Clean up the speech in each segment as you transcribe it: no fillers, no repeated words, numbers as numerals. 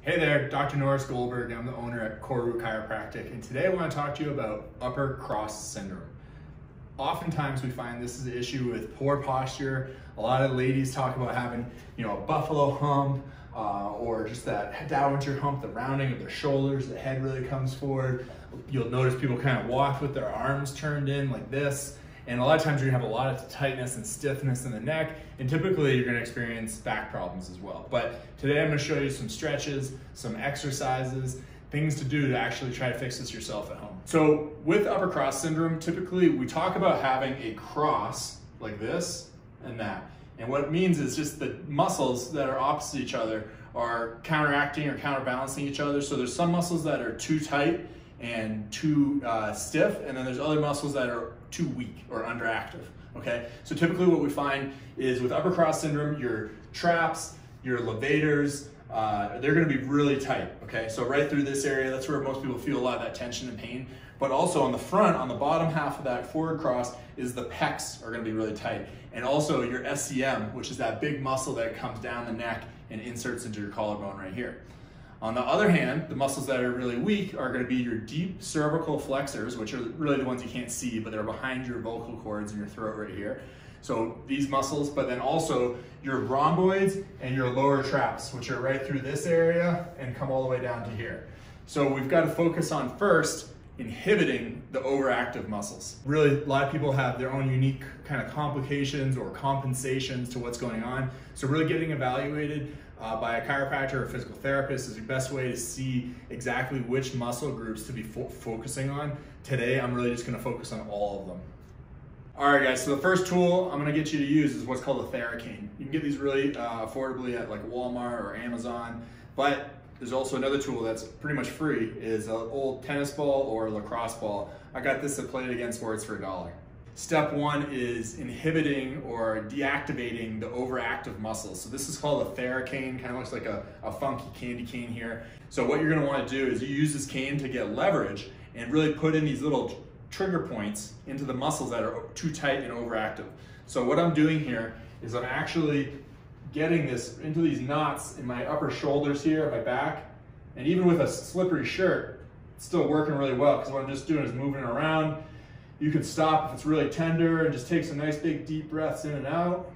Hey there, Dr. Norris Goldberg. I'm the owner at Core Root Chiropractic, and today I want to talk to you about upper cross syndrome. Oftentimes we find this is an issue with poor posture. A lot of ladies talk about having, a buffalo hump or just that downward hump, the rounding of their shoulders, the head really comes forward. You'll notice people kind of walk with their arms turned in like this. And a lot of times you're gonna have a lot of tightness and stiffness in the neck, and typically you're gonna experience back problems as well. But today I'm gonna show you some stretches, some exercises, things to do to actually try to fix this yourself at home. So with upper cross syndrome, typically we talk about having a cross like this and that. And what it means is just the muscles that are opposite each other are counteracting or counterbalancing each other. So there's some muscles that are too tight and too stiff, and then there's other muscles that are too weak or underactive, okay? So typically what we find is with upper cross syndrome, your traps, your levators, they're gonna be really tight, okay? So right through this area, that's where most people feel a lot of that tension and pain. But also on the front, on the bottom half of that forward cross, is the pecs are gonna be really tight. And also your SCM, which is that big muscle that comes down the neck and inserts into your collarbone right here. On the other hand, the muscles that are really weak are going to be your deep cervical flexors, which are really the ones you can't see, but they're behind your vocal cords in your throat right here. So these muscles, but then also your rhomboids and your lower traps, which are right through this area and come all the way down to here. So we've got to focus on first inhibiting the overactive muscles. Really, a lot of people have their own unique kind of complications or compensations to what's going on. So really getting evaluated by a chiropractor or a physical therapist is the best way to see exactly which muscle groups to be focusing on. Today, I'm really just gonna focus on all of them. All right, guys, so the first tool I'm gonna get you to use is what's called a Theracane. You can get these really affordably at like Walmart or Amazon, but there's also another tool that's pretty much free, is an old tennis ball or a lacrosse ball. I got this at Play It Again Sports for $1. Step one is inhibiting or deactivating the overactive muscles. So this is called a Theracane, kind of looks like a funky candy cane here. So what you're gonna wanna do is you use this cane to get leverage and really put in these little trigger points into the muscles that are too tight and overactive. So what I'm doing here is I'm actually getting this into these knots in my upper shoulders here, my back, and even with a slippery shirt, it's still working really well because what I'm just doing is moving around. You can stop if it's really tender and just take some nice big deep breaths in and out.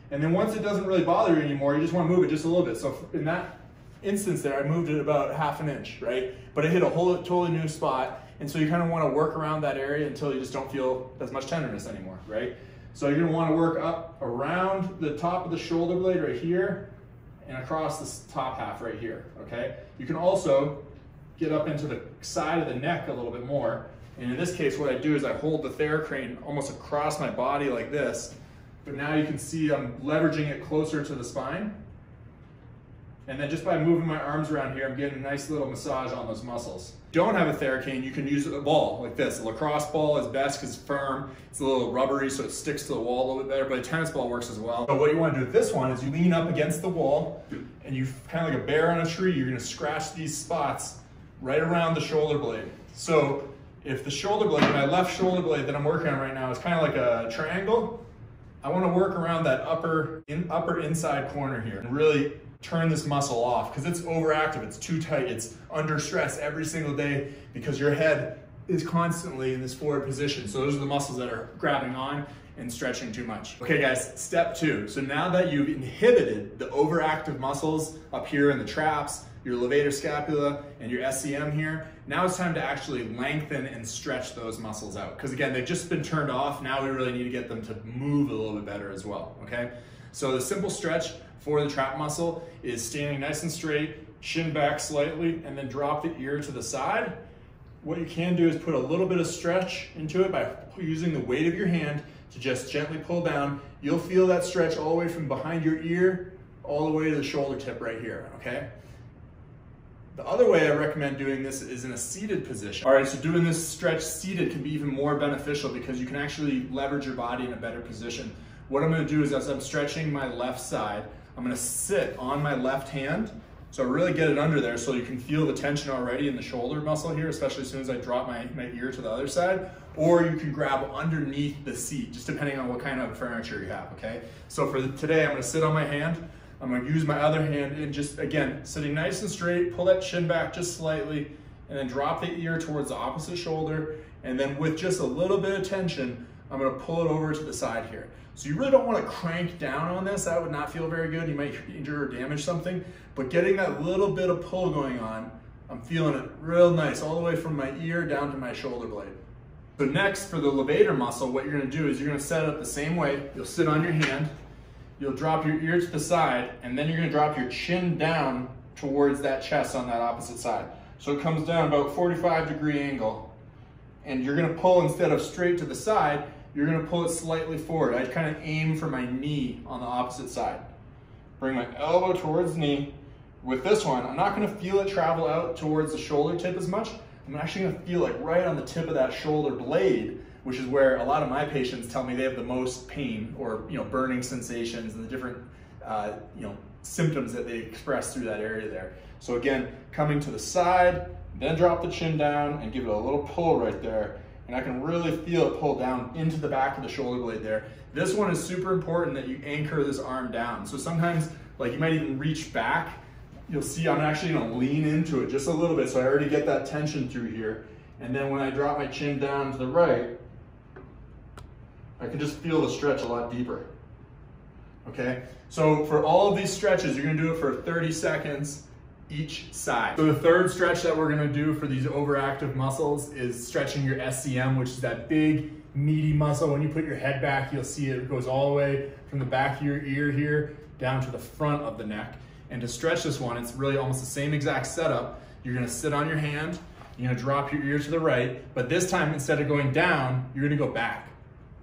And then once it doesn't really bother you anymore, you just want to move it just a little bit. So in that instance there, I moved it about ½ an inch, right? But it hit a whole totally new spot. And so you kind of want to work around that area until you just don't feel as much tenderness anymore, right? So you're going to want to work up around the top of the shoulder blade right here and across this top half right here, okay? You can also get up into the side of the neck a little bit more. And in this case, what I do is I hold the Theracane almost across my body like this, but now you can see I'm leveraging it closer to the spine. And then just by moving my arms around here, I'm getting a nice little massage on those muscles. If you don't have a Theracane, you can use a ball like this. A lacrosse ball is best because it's firm. It's a little rubbery, so it sticks to the wall a little bit better, but a tennis ball works as well. So what you want to do with this one is you lean up against the wall, and you kind of like a bear on a tree, you're going to scratch these spots right around the shoulder blade. So if the shoulder blade, my left shoulder blade that I'm working on right now is kind of like a triangle, I want to work around that upper inside corner here and really turn this muscle off because it's overactive, it's too tight, it's under stress every single day because your head is constantly in this forward position. So those are the muscles that are grabbing on and stretching too much. Okay guys, step two. So now that you've inhibited the overactive muscles up here in the traps, your levator scapula and your SCM here, now it's time to actually lengthen and stretch those muscles out. Because again, they've just been turned off. Now we really need to get them to move a little bit better as well, okay? So the simple stretch for the trap muscle is standing nice and straight, shin back slightly, and then drop the ear to the side. What you can do is put a little bit of stretch into it by using the weight of your hand to just gently pull down. You'll feel that stretch all the way from behind your ear all the way to the shoulder tip right here, okay? The other way I recommend doing this is in a seated position. All right, so doing this stretch seated can be even more beneficial because you can actually leverage your body in a better position. What I'm gonna do is as I'm stretching my left side, I'm gonna sit on my left hand, so really get it under there so you can feel the tension already in the shoulder muscle here, especially as soon as I drop my ear to the other side, or you can grab underneath the seat, just depending on what kind of furniture you have, okay? So for today, I'm gonna sit on my hand, I'm gonna use my other hand and just, again, sitting nice and straight, pull that chin back just slightly, and then drop the ear towards the opposite shoulder. And then with just a little bit of tension, I'm gonna pull it over to the side here. So you really don't wanna crank down on this. That would not feel very good. You might injure or damage something. But getting that little bit of pull going on, I'm feeling it real nice, all the way from my ear down to my shoulder blade. So next, for the levator muscle, what you're gonna do is you're gonna set it up the same way. You'll sit on your hand, you'll drop your ear to the side, and then you're gonna drop your chin down towards that chest on that opposite side. So it comes down about 45-degree angle, and you're gonna pull, instead of straight to the side, you're gonna pull it slightly forward. I kind of aim for my knee on the opposite side. Bring my elbow towards knee. With this one, I'm not gonna feel it travel out towards the shoulder tip as much. I'm actually gonna feel like right on the tip of that shoulder blade, which is where a lot of my patients tell me they have the most pain or burning sensations and the different symptoms that they express through that area there. So again, coming to the side, then drop the chin down and give it a little pull right there. And I can really feel it pull down into the back of the shoulder blade there. This one is super important that you anchor this arm down. So sometimes, like, you might even reach back. You'll see I'm actually gonna lean into it just a little bit so I already get that tension through here. And then when I drop my chin down to the right, I can just feel the stretch a lot deeper. Okay, so for all of these stretches, you're gonna do it for 30 seconds each side. So the third stretch that we're gonna do for these overactive muscles is stretching your SCM, which is that big, meaty muscle. When you put your head back, you'll see it goes all the way from the back of your ear here down to the front of the neck. And to stretch this one, it's really almost the same exact setup. You're gonna sit on your hand, you're gonna drop your ear to the right, but this time, instead of going down, you're gonna go back.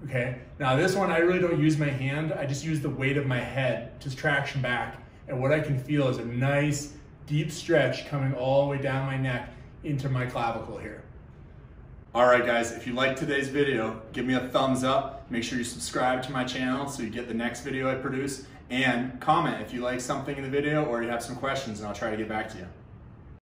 Okay, now this one, I really don't use my hand. I just use the weight of my head to traction back. And what I can feel is a nice, deep stretch coming all the way down my neck into my clavicle here. All right, guys, if you liked today's video, give me a thumbs up. Make sure you subscribe to my channel so you get the next video I produce. And comment if you like something in the video or you have some questions, and I'll try to get back to you.